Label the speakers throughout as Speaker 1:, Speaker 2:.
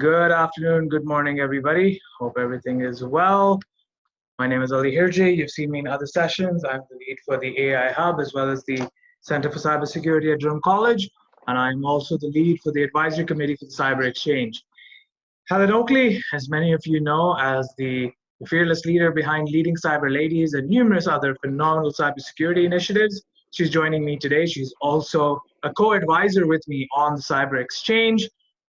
Speaker 1: Good afternoon, good morning, everybody. Hope everything is well. My name is Ali Hirji. You've seen me in other sessions. I'm the lead for the AI Hub as well as the Center for Cybersecurity at Durham College, and I'm also the lead for the advisory committee for the siberXchange. Helen Oakley, as many of you know, as the fearless leader behind Leading Cyber Ladies and numerous other phenomenal cybersecurity initiatives. She's joining me today. She's also a co-advisor with me on the siberXchange.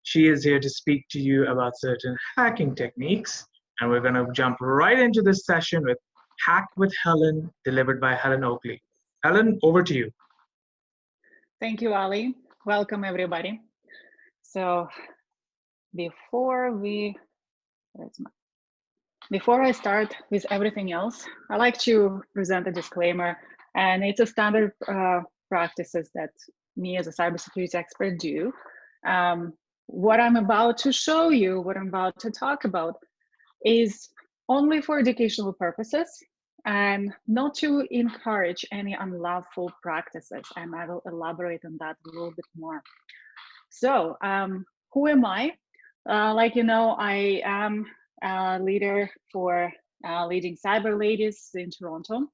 Speaker 1: She is here to speak to you about certain hacking techniques. And we're going to jump right into this session with Hack with Helen, delivered by Helen Oakley. Helen, over to you.
Speaker 2: Thank you, Ali. Welcome, everybody. So before I start with everything else, I like to present a disclaimer, and it's a standard practices that me as a cybersecurity expert do. What I'm about to show you, what I'm about to talk about, is only for educational purposes and not to encourage any unlawful practices. And I will elaborate on that a little bit more. So who am I? Like you know, I am a leader for Leading Cyber Ladies in Toronto.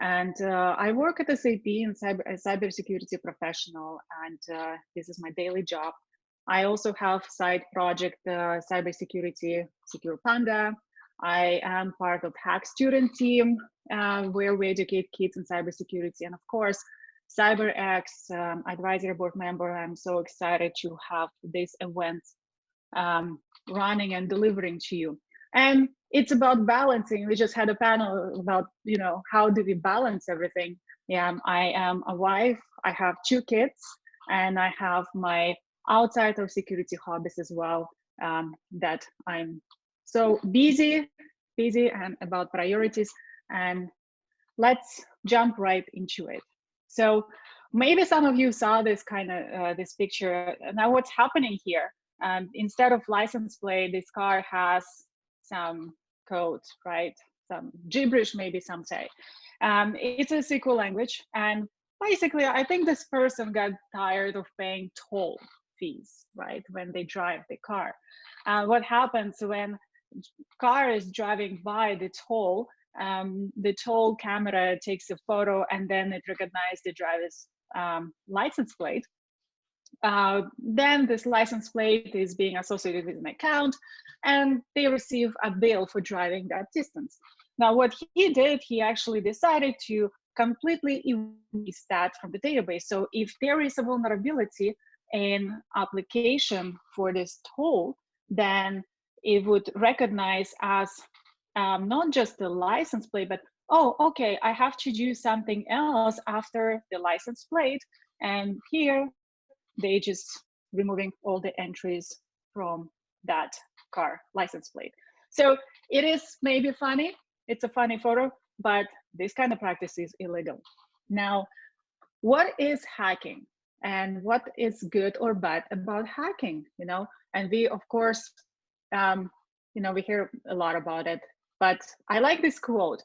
Speaker 2: And I work at SAP in cybersecurity professional, and this is my daily job. I also have side project cybersecurity Secure Panda. I am part of Hack student team where we educate kids in cybersecurity, and of course, siberX advisory board member. I'm so excited to have this event running and delivering to you. And it's about balancing. We just had a panel about, you know, how do we balance everything? Yeah, I am a wife, I have 2 kids, and I have my outside of security hobbies as well, that I'm so busy and about priorities. And let's jump right into it. So maybe some of you saw this kind of this picture. Now what's happening here? Instead of license plate, this car has some code, right? Some gibberish, maybe some say. It's a SQL language. And basically, I think this person got tired of paying toll fees, right? When they drive the car. What happens when car is driving by the toll camera takes a photo and then it recognizes the driver's license plate. Then this license plate is being associated with an account and they receive a bill for driving that distance. Now, what he did, he actually decided to completely erase that from the database. So if there is a vulnerability in application for this tool, then it would recognize as not just the license plate, but, oh, okay, I have to do something else after the license plate. And here, they just removing all the entries from that car license plate. So it is maybe funny, it's a funny photo, but this kind of practice is illegal. Now, what is hacking and what is good or bad about hacking, you know? And we, of course, you know, we hear a lot about it, but I like this quote.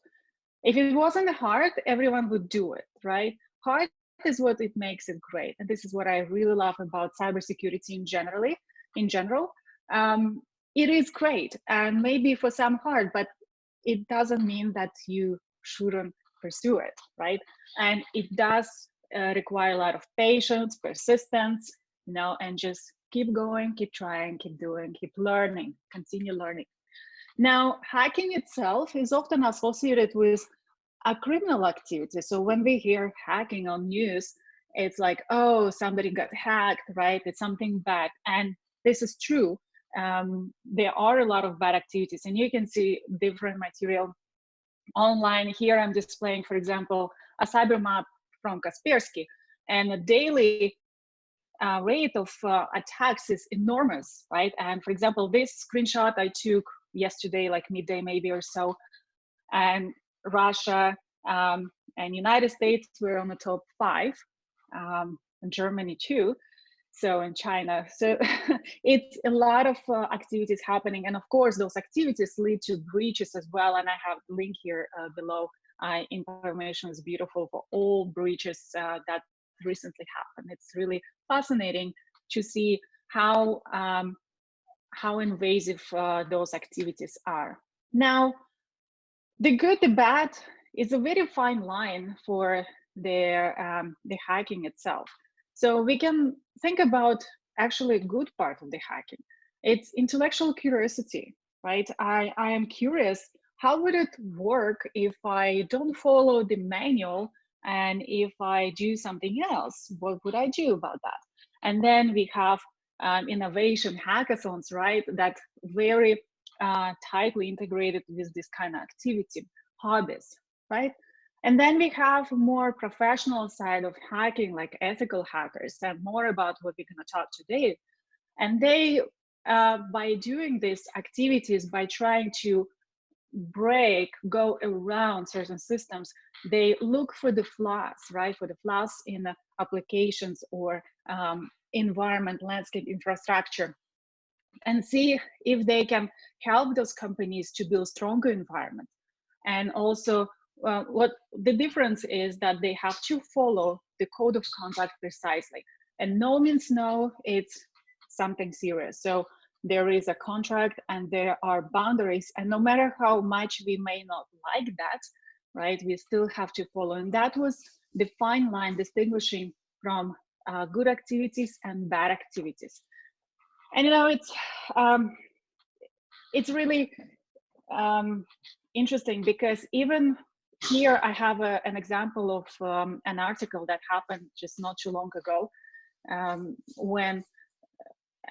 Speaker 2: If it wasn't hard, everyone would do it, right? Hard is what it makes it great. And this is what I really love about cybersecurity in general. It is great and maybe for some hard, but it doesn't mean that you shouldn't pursue it, right? And it does require a lot of patience, persistence, you know, and just keep going, keep trying, keep doing, keep learning, continue learning. Now, hacking itself is often associated with a criminal activity. So when we hear hacking on news, it's like, oh, somebody got hacked, right? It's something bad. And this is true. There are a lot of bad activities, and you can see different material online. Here I'm displaying, for example, a cyber map from Kaspersky, and a daily rate of attacks is enormous, right? And for example, this screenshot I took yesterday, like midday maybe or so, and Russia and United States were on the top 5, and Germany too. So in China, so it's a lot of activities happening, and of course those activities lead to breaches as well. And I have a link here below. Information is beautiful for all breaches that recently happened. It's really fascinating to see how how invasive those activities are. Now, the good, the bad is a very fine line for the hacking itself. So we can think about actually a good part of the hacking. It's intellectual curiosity, right? I am curious, how would it work if I don't follow the manual, and if I do something else, what would I do about that? And then we have innovation hackathons, right? That very tightly integrated with this kind of activity, hobbies, right? And then we have more professional side of hacking, like ethical hackers, and more about what we're going to talk today. And they, by doing these activities, by trying to go around certain systems, they look for the flaws, right? For the flaws in the applications or environment, landscape, infrastructure, and see if they can help those companies to build stronger environment. And also, what the difference is that they have to follow the code of conduct precisely. And no means no, it's something serious. So there is a contract and there are boundaries, and no matter how much we may not like that, right, we still have to follow. And that was the fine line distinguishing from good activities and bad activities. And it's really interesting, because even here I have an example of an article that happened just not too long ago, when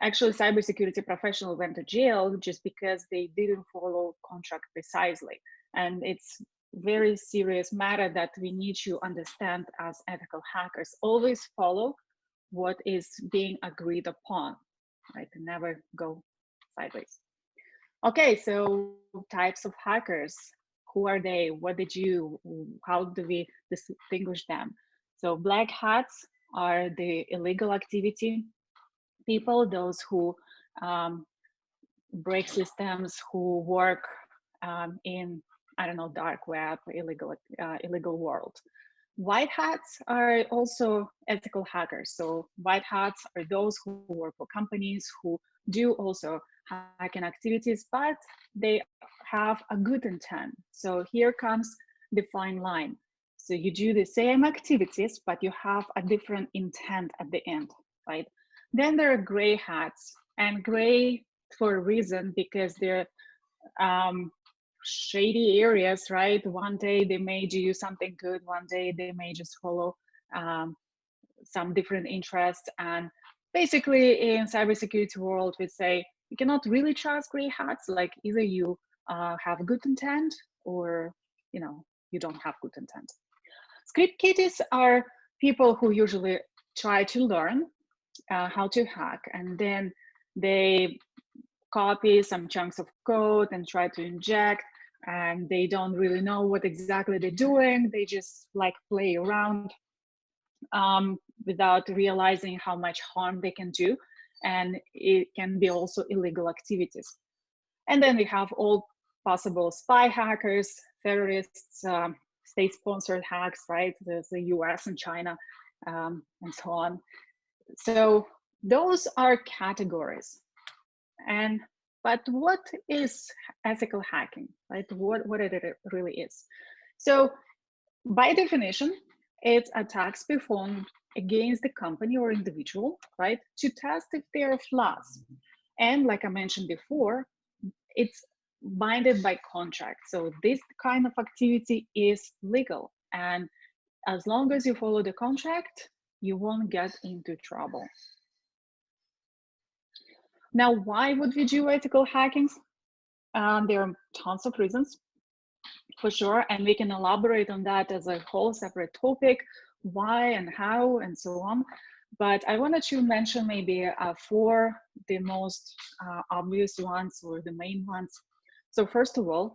Speaker 2: actually cybersecurity professional went to jail just because they didn't follow contract precisely. And it's very serious matter that we need to understand as ethical hackers. Always follow what is being agreed upon, right? And never go sideways. Okay, so types of hackers. Who are they? What they do? How do we distinguish them? So black hats are the illegal activity people, those who break systems, who work in, I don't know, dark web, illegal world. White hats are also ethical hackers. So white hats are those who work for companies who do also hacking activities, but they have a good intent. So here comes the fine line. So you do the same activities, but you have a different intent at the end, right? Then there are gray hats, and gray for a reason, because they're shady areas, right? One day they may do something good, one day they may just follow some different interests. And basically in cybersecurity world, we say you cannot really trust gray hats. Like either you have good intent, or you don't have good intent. Script kiddies are people who usually try to learn how to hack, and then they copy some chunks of code and try to inject, and they don't really know what exactly they're doing. They just like play around without realizing how much harm they can do, and it can be also illegal activities. And then we have all possible spy hackers, terrorists, state-sponsored hacks, right? There's the US and China, and so on. So those are categories. But what is ethical hacking, right? What it really is. So by definition, it's attacks performed against the company or individual, right? To test if there are flaws. And like I mentioned before, it's binded by contract. So this kind of activity is legal. And as long as you follow the contract, you won't get into trouble. Now, why would we do ethical hackings? There are tons of reasons, for sure, and we can elaborate on that as a whole separate topic, why and how and so on. But I wanted to mention maybe 4 the most obvious ones, or the main ones. So first of all,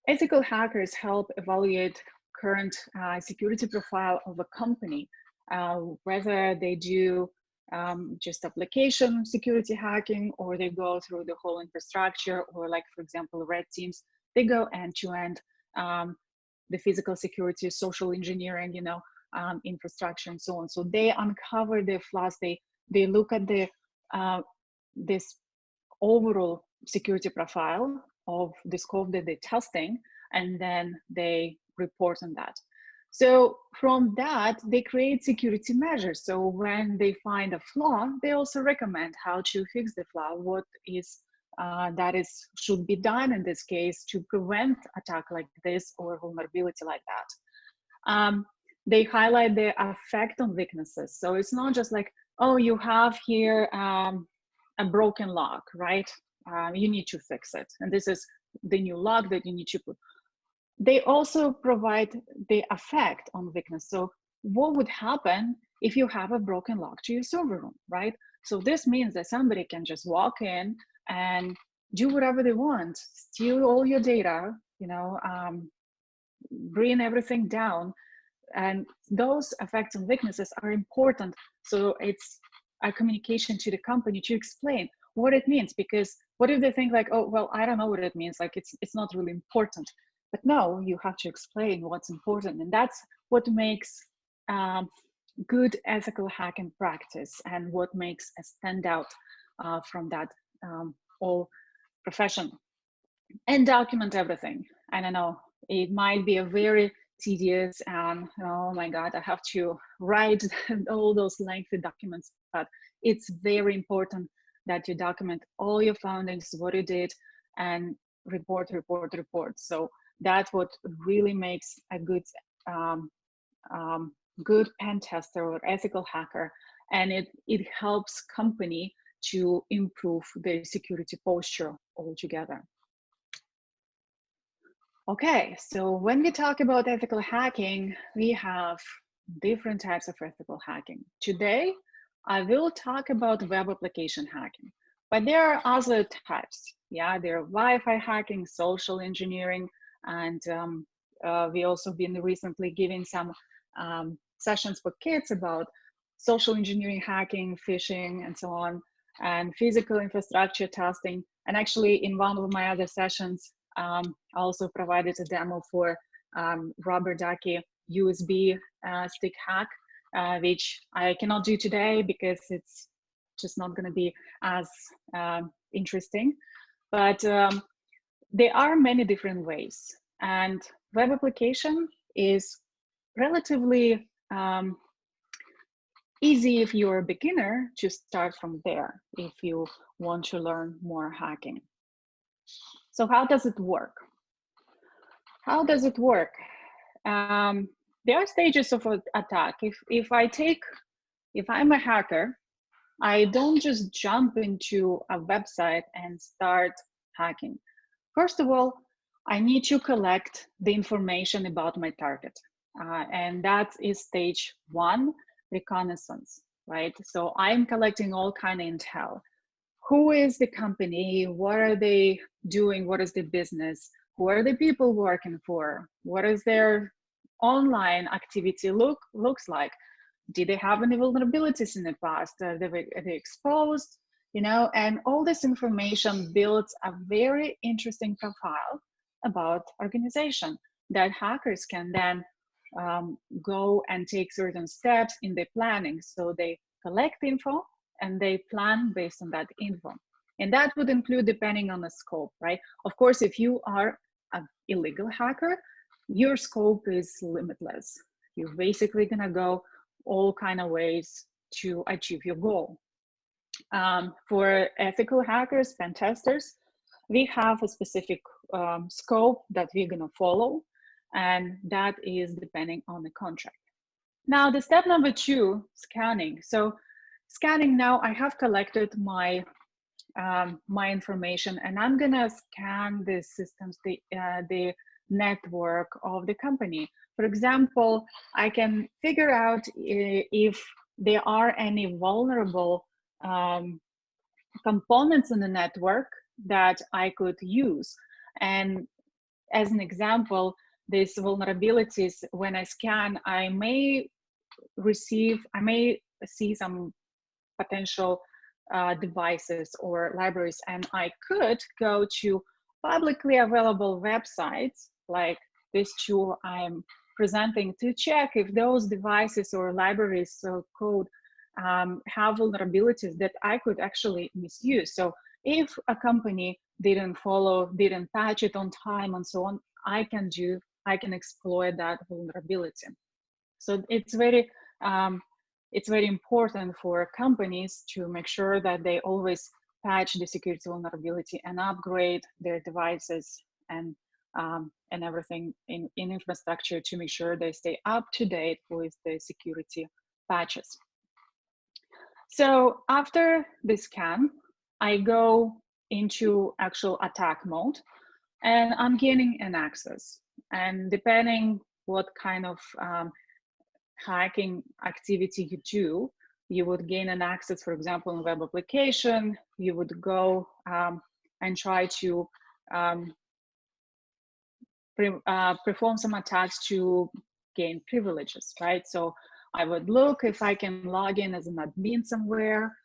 Speaker 2: ethical hackers help evaluate current security profile of a company, whether they do just application security hacking, or they go through the whole infrastructure, or like, for example, red teams, they go end to end, the physical security, social engineering, infrastructure and so on. So they uncover the flaws, they look at the this overall security profile of the scope that they're testing, and then they report on that. So from that, they create security measures. So when they find a flaw, they also recommend how to fix the flaw, what is should be done in this case to prevent attack like this or vulnerability like that. They highlight the effect on weaknesses. So it's not just like, oh, you have here a broken lock, right? You need to fix it. And this is the new lock that you need to put. They also provide the effect on weakness. So what would happen if you have a broken lock to your server room, right? So this means that somebody can just walk in and do whatever they want, steal all your data, you know, bring everything down. And those effects and weaknesses are important. So it's a communication to the company to explain what it means, because what if they think like, oh, well, I don't know what it means, like it's not really important. But no, you have to explain what's important. And that's what makes good ethical hacking practice and what makes a standout from that whole profession. And document everything. I don't know, it might be a very tedious and oh my God, I have to write all those lengthy documents, but it's very important that you document all your findings, what you did, and report. So that's what really makes a good good pen tester or ethical hacker, and it helps company to improve their security posture altogether. Okay, so when we talk about ethical hacking, we have different types of ethical hacking. Today, I will talk about web application hacking, but there are other types. Yeah, there are Wi-Fi hacking, social engineering, and we also been recently giving some sessions for kids about social engineering hacking, phishing, and so on, and physical infrastructure testing. And actually, in one of my other sessions, I also provided a demo for rubber ducky USB stick hack, which I cannot do today because it's just not going to be as interesting. But there are many different ways, and web application is relatively easy if you're a beginner to start from there if you want to learn more hacking. So how does it work? How does it work? There are stages of an attack. If I'm a hacker, I don't just jump into a website and start hacking. First of all, I need to collect the information about my target. And that is stage one, reconnaissance, right? So I'm collecting all kind of intel. Who is the company? What are they doing? What is the business? Who are the people working for? What is their online activity looks like? Did they have any vulnerabilities in the past? Are they exposed? You know, and all this information builds a very interesting profile about organization that hackers can then go and take certain steps in their planning. So they collect info and they plan based on that info. And that would include depending on the scope, right? Of course, if you are an illegal hacker, your scope is limitless. You're basically gonna go all kind of ways to achieve your goal. For ethical hackers, pen testers, we have a specific scope that we're gonna follow, and that is depending on the contract. Now, the step number two, scanning. So scanning, now I have collected my my information, and I'm gonna scan the systems, the network of the company. For example, I can figure out if there are any vulnerable components in the network that I could use. And as an example, these vulnerabilities, when I scan, I may see some potential devices or libraries, and I could go to publicly available websites like these two I'm presenting to check if those devices or libraries or code have vulnerabilities that I could actually misuse. So if a company didn't follow, didn't patch it on time, and so on, I can exploit that vulnerability. So it's very important for companies to make sure that they always patch the security vulnerability and upgrade their devices and everything in infrastructure to make sure they stay up to date with the security patches. So after the scan, I go into actual attack mode, and I'm gaining an access. And depending what kind of hacking activity you do, you would gain an access, for example, in web application, you would go and try to perform some attacks to gain privileges, right? So I would look if I can log in as an admin somewhere,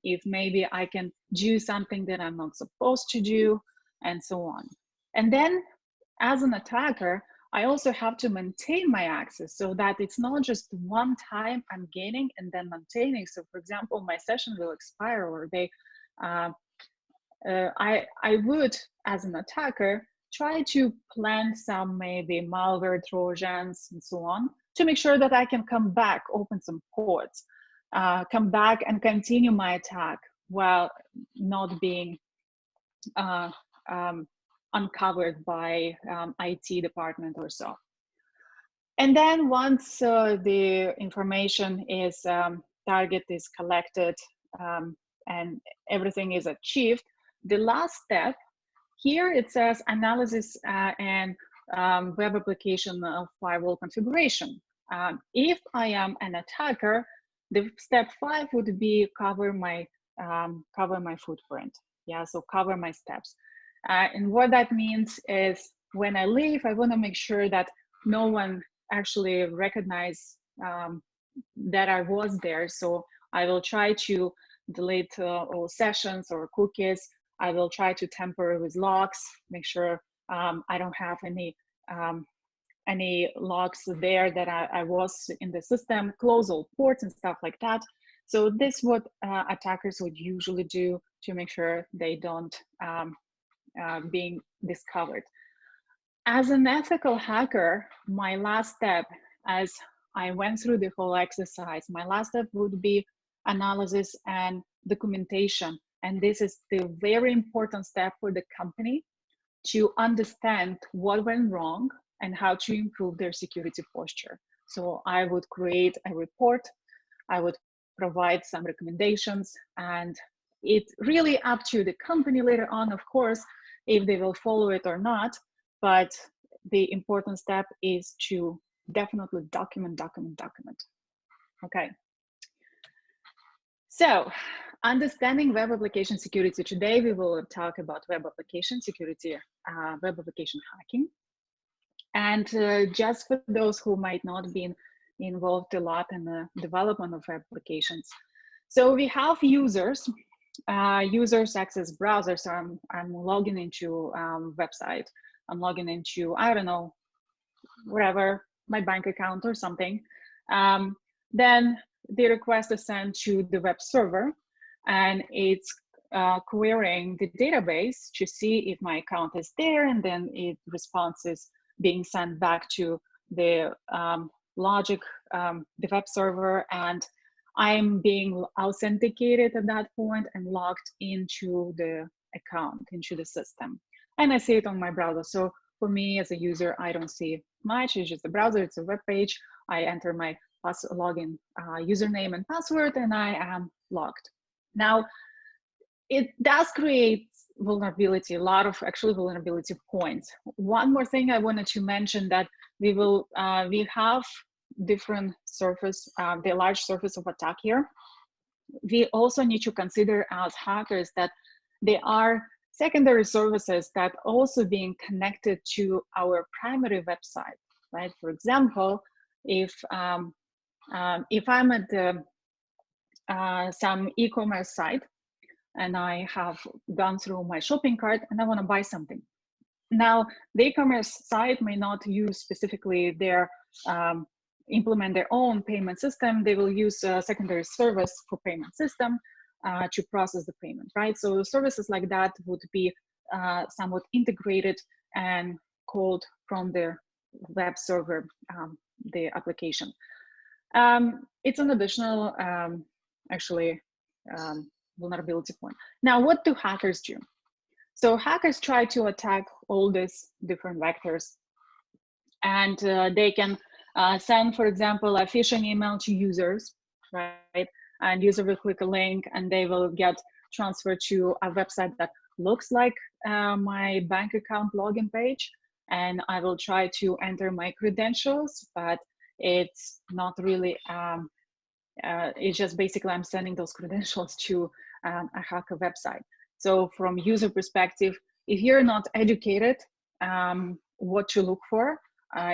Speaker 2: if maybe I can do something that I'm not supposed to do, and so on. And then as an attacker, I also have to maintain my access so that it's not just one time I'm gaining and then maintaining. So for example, my session will expire, or I would, as an attacker, try to plant some maybe malware trojans and so on to make sure that I can come back, open some ports, come back and continue my attack while not being uncovered by IT department or so. And then once the information is, target is collected and everything is achieved, the last step here, it says analysis and web application of firewall configuration. If I am an attacker, the step 5 would be cover my footprint. Yeah, so cover my steps. And what that means is when I leave, I want to make sure that no one actually recognize that I was there. So I will try to delete all sessions or cookies. I will try to tamper with logs, make sure I don't have any logs there that I was in the system, close all ports and stuff like that. So this is what attackers would usually do to make sure they don't being discovered. As an ethical hacker, my last step, as I went through the whole exercise, my last step would be analysis and documentation. And this is the very important step for the company to understand what went wrong and how to improve their security posture. So I would create a report, I would provide some recommendations, and it's really up to the company later on, of course, if they will follow it or not. But the important step is to definitely document. Okay. So, understanding web application security. Today, we will talk about web application security, web application hacking. And just for those who might not be involved a lot in the development of applications. So we have users. Users access browsers. So I'm logging into website. I'm logging into, I don't know, whatever, my bank account or something. Then the request is sent to the web server, and it's querying the database to see if my account is there, and then it response is being sent back to the logic, the web server, and I'm being authenticated at that point and logged into the account, into the system. And I see it on my browser. So for me as a user, I don't see much. It's just a browser, it's a web page. I enter my login username and password, and I am logged. Now, it does create vulnerability, a lot of actually vulnerability points. One more thing I wanted to mention, that we have different surface, the large surface of attack here. We also need to consider as hackers that there are secondary services that also being connected to our primary website, right? For example, if I'm at the, some e-commerce site, and I have gone through my shopping cart and I want to buy something. Now, the e-commerce site may not use specifically their, implement their own payment system. They will use a secondary service for payment system. to process the payment, right? So services like that would be somewhat integrated and called from the web server, the application. It's an additional, actually, vulnerability point. Now, what do hackers do? So hackers try to attack all these different vectors, and they can send, for example, a phishing email to users, right? And user will click a link and they will get transferred to a website that looks like my bank account login page. And I will try to enter my credentials, but it's not really, it's just basically I'm sending those credentials to a hacker website. So from user perspective, if you're not educated what to look for,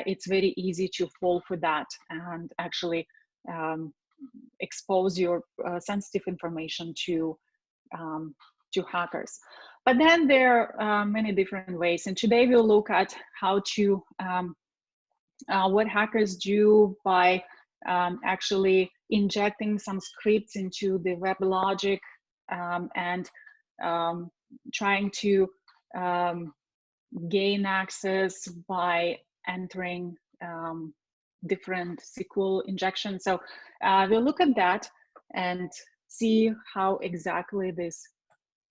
Speaker 2: it's very easy to fall for that and actually expose your sensitive information to hackers. But then there are many different ways, and today we'll look at how to what hackers do by actually injecting some scripts into the web logic and trying to gain access by entering different SQL injections. So we'll look at that and see how exactly this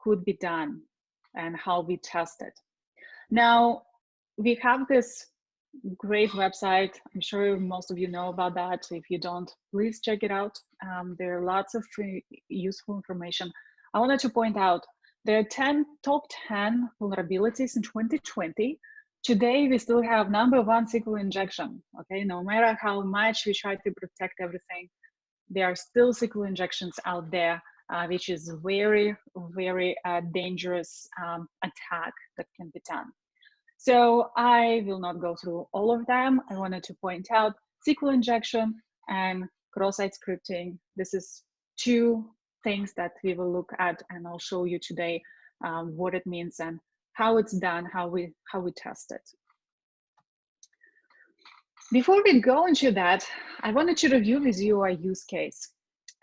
Speaker 2: could be done and how we test it. Now, we have this great website. I'm sure most of you know about that. If you don't, please check it out. There are lots of useful information. I wanted to point out there are top 10 vulnerabilities in 2020. Today, we still have #1 SQL injection. Okay, no matter how much we try to protect everything, there are still SQL injections out there, which is very, very dangerous attack that can be done. So I will not go through all of them. I wanted to point out SQL injection and cross-site scripting. This is two things that we will look at, and I'll show you today what it means and how it's done, how we test it. Before we go into that, I wanted to review with you a use case.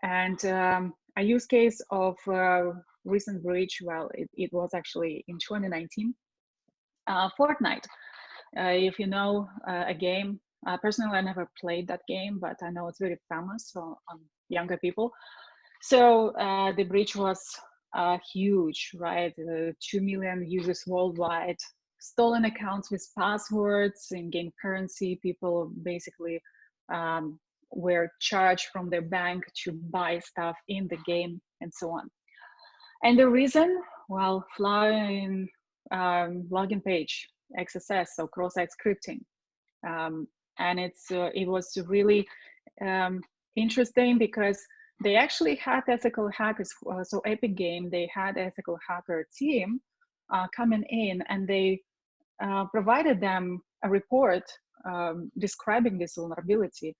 Speaker 2: And a use case of recent breach, well, it was actually in 2019. Fortnite. If you know a game, personally, I never played that game, but I know it's very famous on younger people. So the breach was huge, right? 2 million users worldwide, stolen accounts with passwords, in-game currency. People basically were charged from their bank to buy stuff in the game and so on. And the reason, well, flaw in login page, XSS, so cross-site scripting. And it was really interesting because they actually had ethical hackers. So Epic Game, they had ethical hacker team coming in, and they provided them a report describing this vulnerability.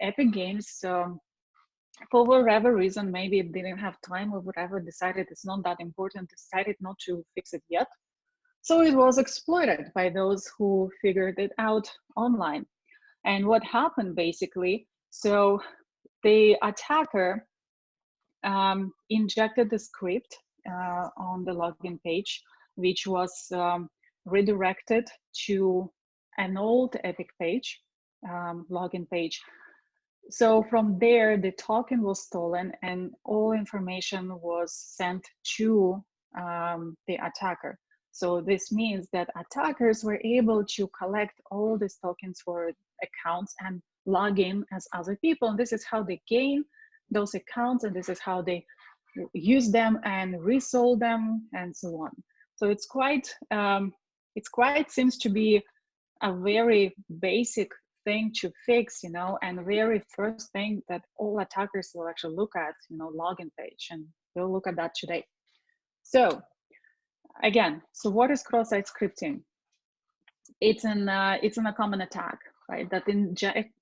Speaker 2: Epic Games, for whatever reason, maybe it didn't have time or whatever, decided it's not that important, decided not to fix it yet. So it was exploited by those who figured it out online. And what happened basically, so the attacker injected the script on the login page, which was redirected to an old Epic page, login page. So from there, the token was stolen and all information was sent to the attacker. So this means that attackers were able to collect all these tokens for accounts and log in as other people. And this is how they gain those accounts, and this is how they use them and resold them and so on. So it's quite seems to be a very basic thing to fix, you know, and very first thing that all attackers will actually look at, you know, login page, and we'll look at that today. So again, so what is cross-site scripting? It's a common attack, right? That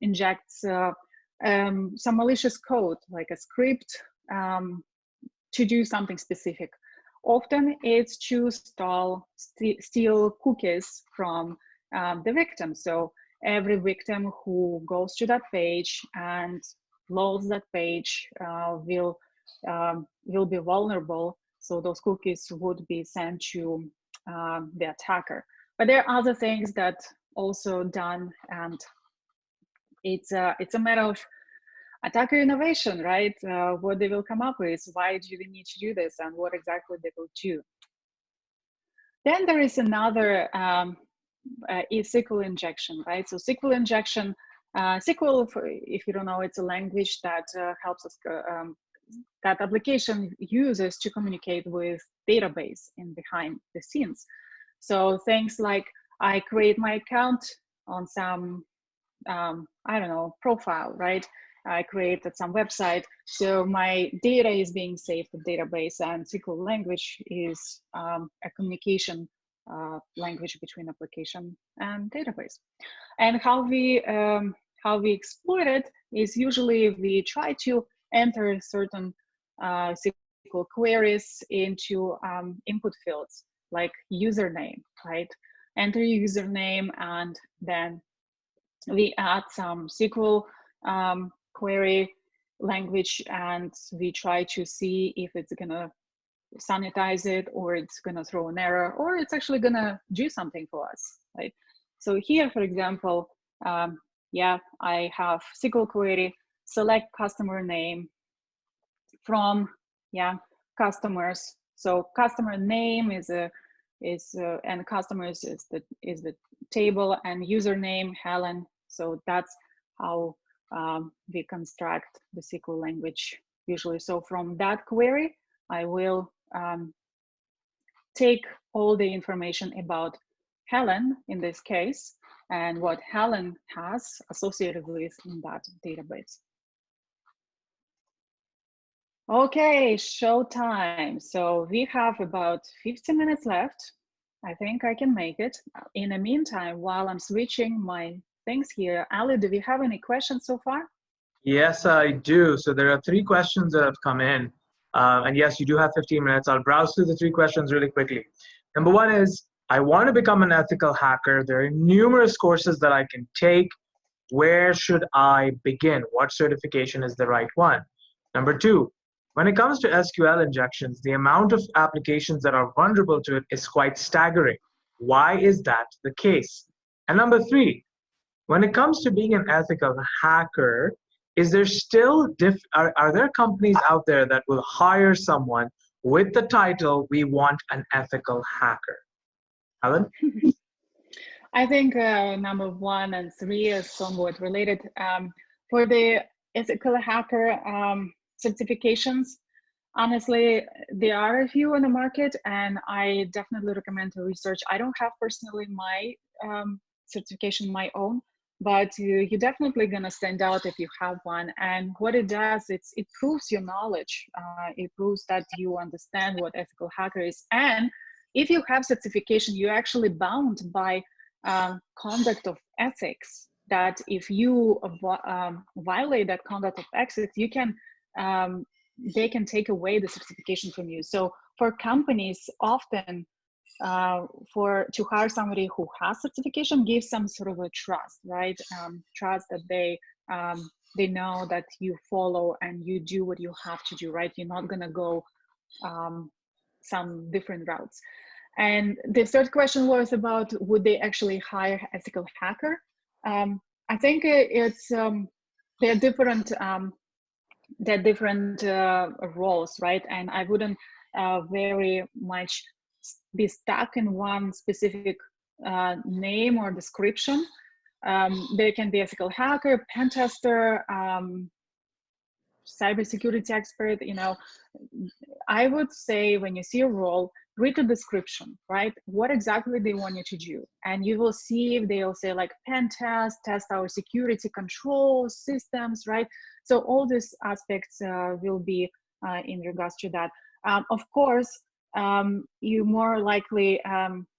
Speaker 2: injects some malicious code, like a script, to do something specific. Often it's to steal cookies from the victim. So every victim who goes to that page and loads that page will will be vulnerable. So those cookies would be sent to the attacker. But there are other things that also done, and it's a matter of attacker innovation, right? What they will come up with, why do they need to do this, and what exactly they will do. Then there is another SQL injection, right? So SQL injection, SQL, if you don't know, it's a language that helps us, that application uses to communicate with database in behind the scenes. So things like I create my account on some, I don't know, profile, right? I created some website. So my data is being saved to database, and SQL language is a communication language between application and database. And how we exploit it is usually we try to enter certain SQL queries into input fields like username, right? Enter your username, and then we add some SQL query language, and we try to see if it's gonna sanitize it, or it's gonna throw an error, or it's actually gonna do something for us, right? So here, for example, yeah, I have SQL query, select customer name from, yeah, customers. So customer name is and customers is the table, and username Helen. So that's how we construct the SQL language usually. So from that query, I will take all the information about Helen in this case, and what Helen has associated with in that database. Okay, show time. So we have about 50 minutes left. I think I can make it. In the meantime, while I'm switching my things here, Ali, do we have any questions so far?
Speaker 1: Yes, I do. So there are 3 questions that have come in. And yes, you do have 15 minutes. I'll browse through the 3 questions really quickly. Number 1 is, I want to become an ethical hacker. There are numerous courses that I can take. Where should I begin? What certification is the right one? Number 2, when it comes to SQL injections, the amount of applications that are vulnerable to it is quite staggering. Why is that the case? And number 3, when it comes to being an ethical hacker, is there still are there companies out there that will hire someone with the title, we want an ethical hacker? Helen?
Speaker 2: I think number 1 and 3 is somewhat related. For the ethical hacker certifications, honestly, there are a few on the market, and I definitely recommend to research. I don't have personally my certification, my own, but you're definitely gonna stand out if you have one. And what it does, it proves your knowledge. It proves that you understand what ethical hacker is. And if you have certification, you're actually bound by conduct of ethics, that if you violate that conduct of ethics, you can they can take away the certification from you. So for companies, often to hire somebody who has certification gives some sort of a trust, right? Trust that they know that you follow and you do what you have to do, right? You're not gonna go some different routes. And the third question was about, would they actually hire ethical hacker? I think it's they're different. They're different roles, right? And I wouldn't very much be stuck in one specific name or description. There can be ethical hacker, pen tester, cybersecurity expert. You know, I would say when you see a role, read the description, right? What exactly they want you to do, and you will see if they'll say like pen test our security control systems, right? So all these aspects will be in regards to that. Of course, you more likely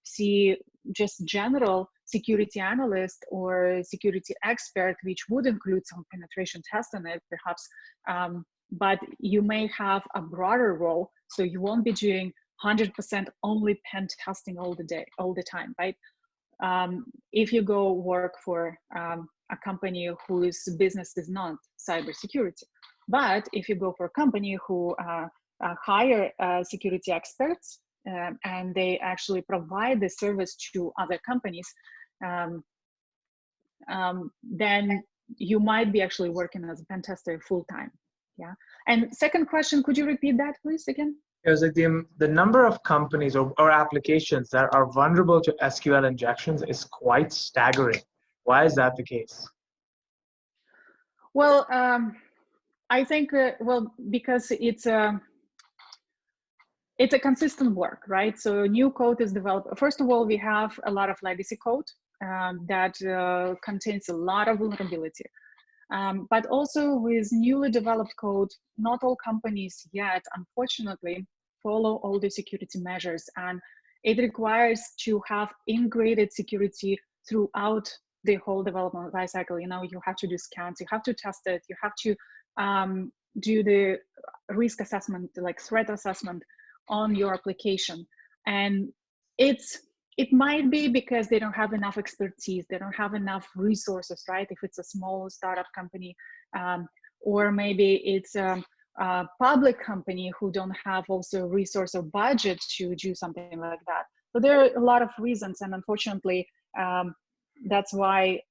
Speaker 2: see just general security analyst or security expert, which would include some penetration test in it, perhaps. But you may have a broader role, so you won't be doing 100% only pen testing all the time, right? If you go work for a company whose business is not cybersecurity, But if you go for a company who hire security experts and they actually provide the service to other companies, then you might be actually working as a pen tester full time. Yeah. And second question, could you repeat that, please, again?
Speaker 1: It was like the number of companies or applications that are vulnerable to SQL injections is quite staggering. Why is that the case?
Speaker 2: Well, I think, well, because it's a consistent work, right? So new code is developed. First of all, we have a lot of legacy code that contains a lot of vulnerability. But also with newly developed code, not all companies yet, unfortunately, follow all the security measures. And it requires to have integrated security throughout the whole development lifecycle. You know, you have to do scans, you have to test it, you have to do the risk assessment, like threat assessment on your application. And it might be because they don't have enough expertise, they don't have enough resources, right? If it's a small startup company, or maybe it's a public company who don't have also resource or budget to do something like that. So there are a lot of reasons, and unfortunately, that's why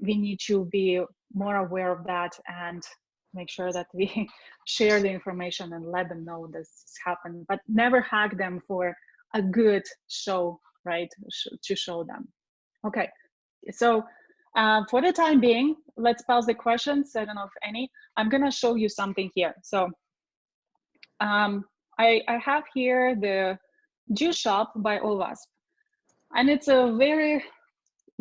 Speaker 2: we need to be more aware of that and make sure that we share the information and let them know this happened, but never hack them for a good show, right? To show them. Okay, so for the time being, let's pause the questions. I don't know if any. I'm gonna show you something here. So I have here the Juice Shop by OWASP, and it's a very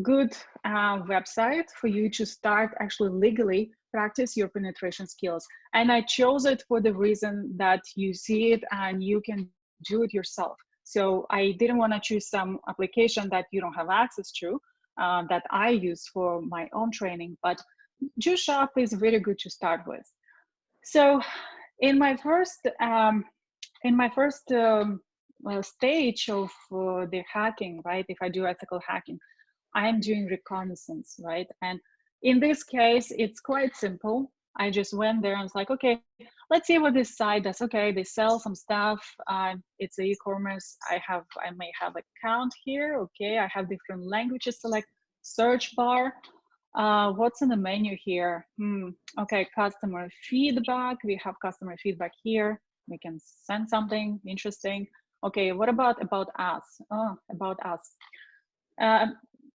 Speaker 2: good website for you to start actually legally practice your penetration skills. And I chose it for the reason that you see it and you can do it yourself. So I didn't want to choose some application that you don't have access to, that I use for my own training, but Juice Shop is very good to start with. So in my first stage of the hacking, right? If I do ethical hacking, I am doing reconnaissance, right? And in this case, it's quite simple. I just went there and was like, okay, let's see what this site does. Okay, they sell some stuff. It's an e-commerce. I may have account here. Okay, I have different languages. Select search bar. What's in the menu here? Okay, customer feedback. We have customer feedback here. We can send something interesting. Okay, what about us? Oh, about us.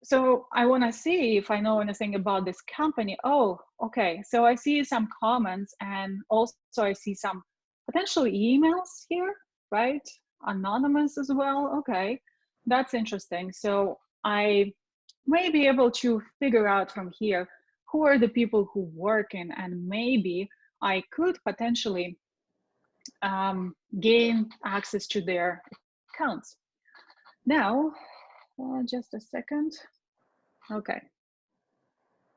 Speaker 2: So I want to see if I know anything about this company. Oh, okay. So I see some comments, and also I see some potential emails here, right? Anonymous as well. Okay, that's interesting. So I may be able to figure out from here who are the people who work in, and maybe I could potentially gain access to their accounts. Now, just a second. Okay.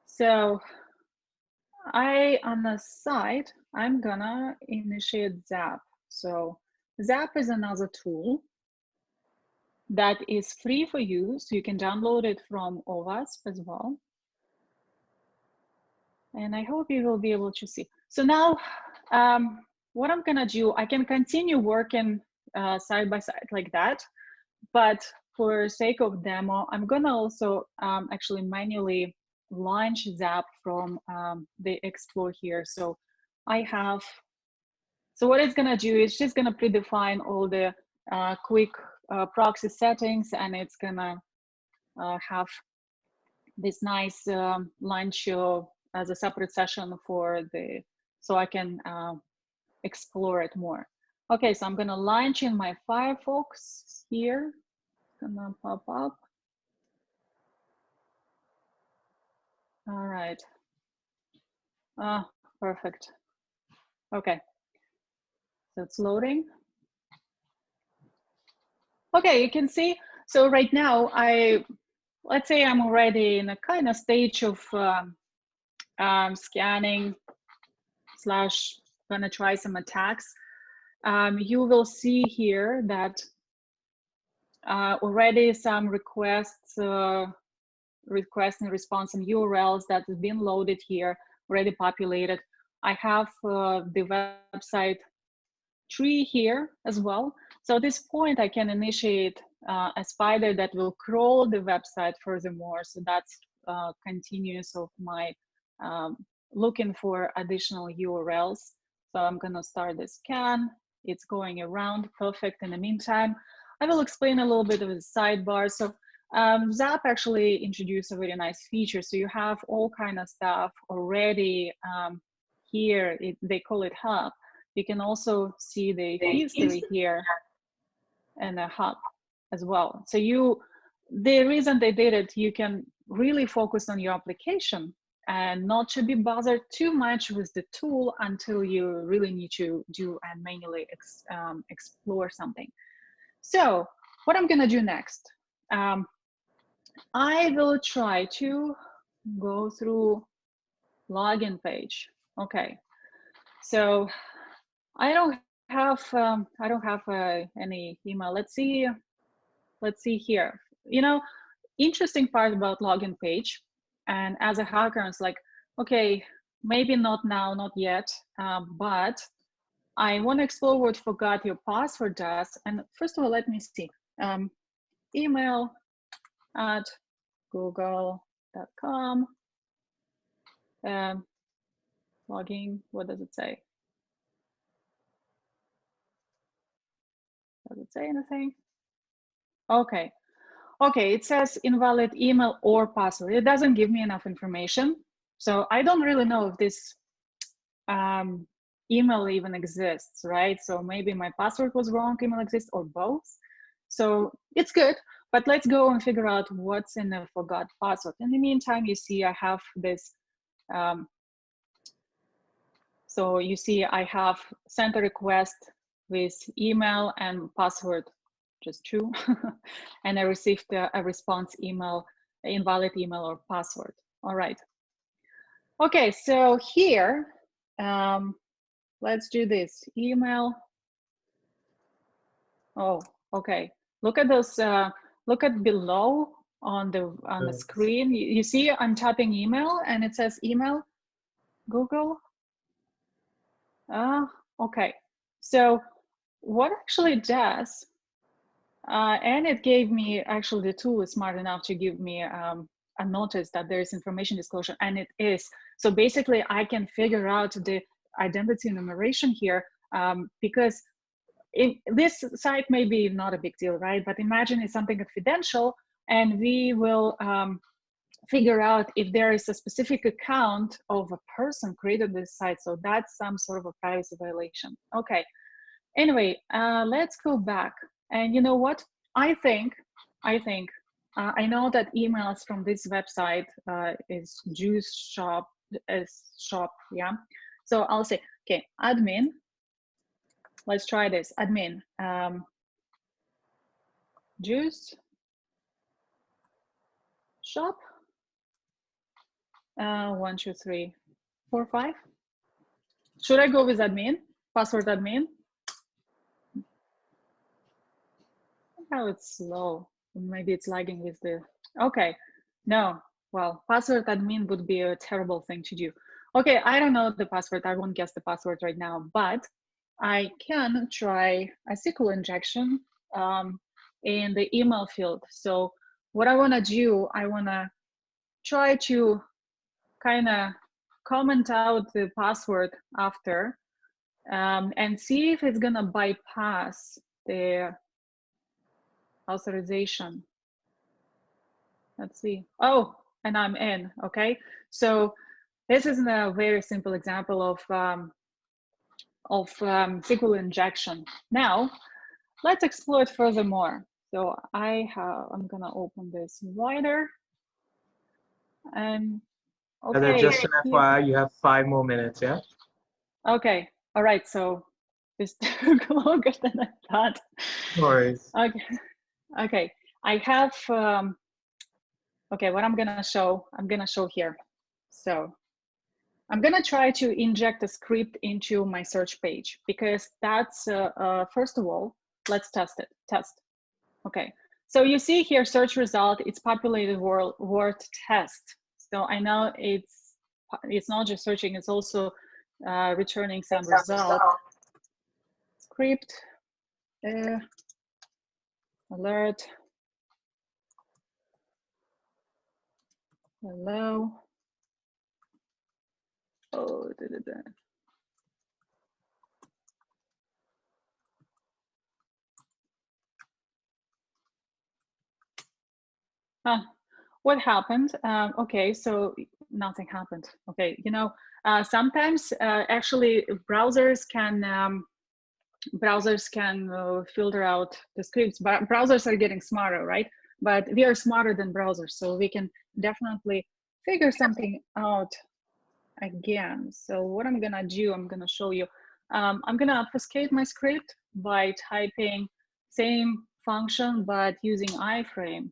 Speaker 2: So on the side, I'm gonna initiate Zap. So Zap is another tool that is free for you. So you can download it from OWASP as well. And I hope you will be able to see. So now what I'm gonna do, I can continue working side by side like that, but for sake of demo, I'm gonna also actually manually launch Zap from the Explore here. So what it's gonna do is just gonna predefine all the quick proxy settings, and it's gonna have this nice launch as a separate session so I can explore it more. Okay, so I'm gonna launch in my Firefox here. It's gonna pop up. All right. Perfect. Okay. So it's loading. Okay, you can see. So right now, let's say I'm already in a kind of stage of scanning / gonna try some attacks. You will see here that already some requests and response and URLs that have been loaded here, already populated. I have the website tree here as well. So at this point, I can initiate a spider that will crawl the website furthermore. So that's continuous of my looking for additional URLs. So I'm gonna start the scan. It's going around, perfect. In the meantime, I will explain a little bit of the sidebar. So Zap actually introduced a very nice feature. So you have all kind of stuff already here. They call it Hub. You can also see the history here and a hub as well. So the reason they did it, you can really focus on your application and not to be bothered too much with the tool until you really need to do and manually explore something. So what I'm gonna do next, I will try to go through login page. Okay, so I don't have any email. Let's see here. You know, interesting part about login page, and as a hacker, it's like, okay, maybe not now, not yet, but I want to explore what forgot your password does. And first of all, let me see. Email at google.com. Logging, what does it say? Does it say anything? Okay. Okay, it says invalid email or password. It doesn't give me enough information. So I don't really know if this email even exists, right? So maybe my password was wrong, email exists, or both. So it's good, but let's go and figure out what's in the forgot password. In the meantime, you see I have this, so you see I have sent a request with email and password, just true, and I received a response email, invalid email or password. All right. Okay, so here, let's do this email. Oh, okay. Look at those. Look at below on the screen. You see, I'm tapping email, and it says email, Google. Okay. So what actually does? And it gave me, actually the tool is smart enough to give me a notice that there is information disclosure, and it is. So basically I can figure out the identity enumeration here because this site may be not a big deal, right? But imagine it's something confidential, and we will figure out if there is a specific account of a person created this site. So that's some sort of a privacy violation. Okay. Anyway, let's go back. And you know what? I know that emails from this website is juice shop, yeah. So I'll say, okay, admin. Let's try this. Admin, juice shop. 1, 2, 3, 4, 5. Should I go with admin? Password admin? Oh, it's slow. Maybe it's lagging with the, okay. No, well, password admin would be a terrible thing to do. Okay, I don't know the password. I won't guess the password right now, but I can try a SQL injection in the email field. So what I wanna do, I wanna try to kind of comment out the password after and see if it's gonna bypass the authorization. Let's see. Oh, and I'm in. Okay, so this is a very simple example of SQL injection. Now let's explore it furthermore. So I'm gonna open this wider, and okay.
Speaker 1: Just an FYI, you have 5 more minutes. Yeah.
Speaker 2: Okay. All right. So this took longer than I thought.
Speaker 1: No worries.
Speaker 2: Okay. Okay. I have, okay, what I'm going to show here. So I'm going to try to inject a script into my search page because that's, first of all, let's test it. Test. Okay. So you see here, search result, it's populated word test. So I know it's not just searching, it's also returning some result. Script, alert, hello. Oh, what happened? Okay, so nothing happened. Okay, you know, sometimes actually browsers can filter out the scripts, but browsers are getting smarter, right? But we are smarter than browsers, so we can definitely figure something out again. So what I'm gonna do, I'm gonna show you. I'm gonna obfuscate my script by typing same function, but using iframe.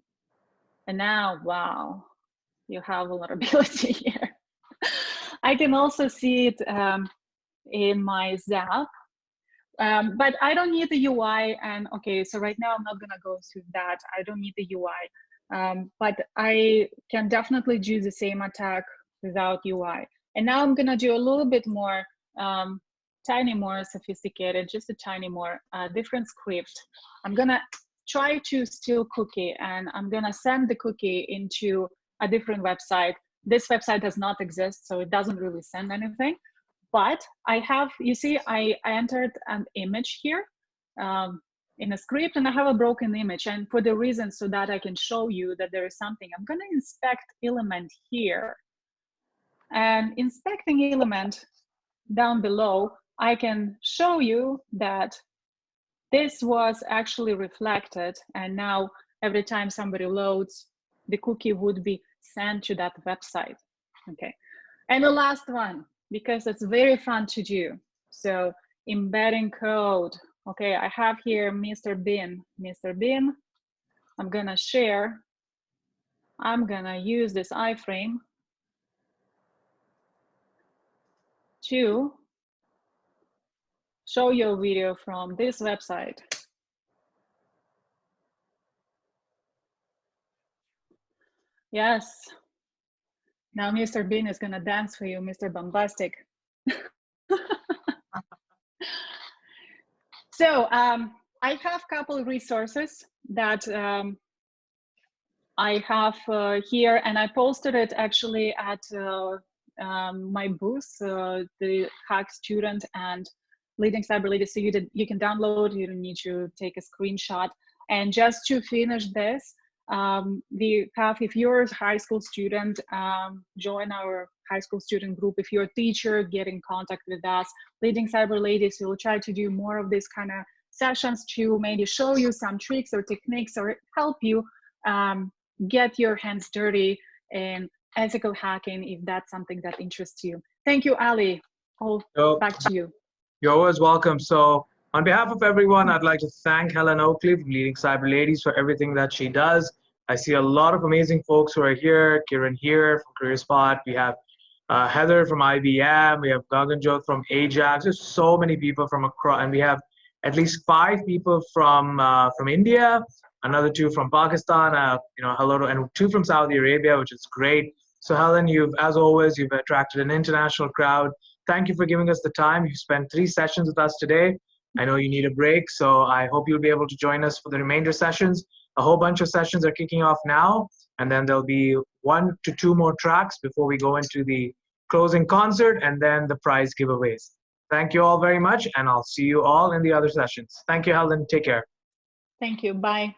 Speaker 2: And now, wow, you have vulnerability here. I can also see it in my Zap, but I don't need the UI. And okay, so right now I'm not gonna go through that. I don't need the UI, but I can definitely do the same attack without UI. And now I'm gonna do a little bit more, tiny more sophisticated, just a tiny more different script. I'm gonna try to steal cookie, and I'm gonna send the cookie into a different website. This website does not exist, so it doesn't really send anything. But I have, you see, I entered an image here in a script, and I have a broken image. And for the reason so that I can show you that there is something, I'm gonna inspect element here. And inspecting element down below, I can show you that this was actually reflected, and now every time somebody loads, the cookie would be sent to that website. Okay, and the last one, because it's very fun to do. So embedding code. Okay, I have here Mr. Bean. Mr. Bean, I'm gonna share. I'm gonna use this iframe to show you a video from this website. Yes. Now Mr. Bean is gonna dance for you, Mr. Bombastic. So I have a couple of resources that I have here, and I posted it actually at my booth, the Hack Student and Leading Cyber Ladies. So you can download, you don't need to take a screenshot. And just to finish this, we have, if you're a high school student, join our high school student group. If you're a teacher, get in contact with us. Leading Cyber Ladies, we'll try to do more of this kind of sessions to maybe show you some tricks or techniques or help you get your hands dirty in ethical hacking if that's something that interests you. Thank you, Ali. Back to you.
Speaker 1: You're always welcome. So on behalf of everyone, I'd like to thank Helen Oakley from Leading Cyber Ladies for everything that she does. I see a lot of amazing folks who are here. Kiran here from CareerSpot. We have Heather from IBM. We have Gaganjot from Ajax. There's so many people from across, and we have at least 5 people from India, another 2 from Pakistan, hello to, and 2 from Saudi Arabia, which is great. So Helen, as always, you've attracted an international crowd. Thank you for giving us the time. You've spent 3 sessions with us today. I know you need a break, so I hope you'll be able to join us for the remainder sessions. A whole bunch of sessions are kicking off now, and then there'll be 1 to 2 more tracks before we go into the closing concert and then the prize giveaways. Thank you all very much, and I'll see you all in the other sessions. Thank you, Helen. Take care.
Speaker 2: Thank you. Bye.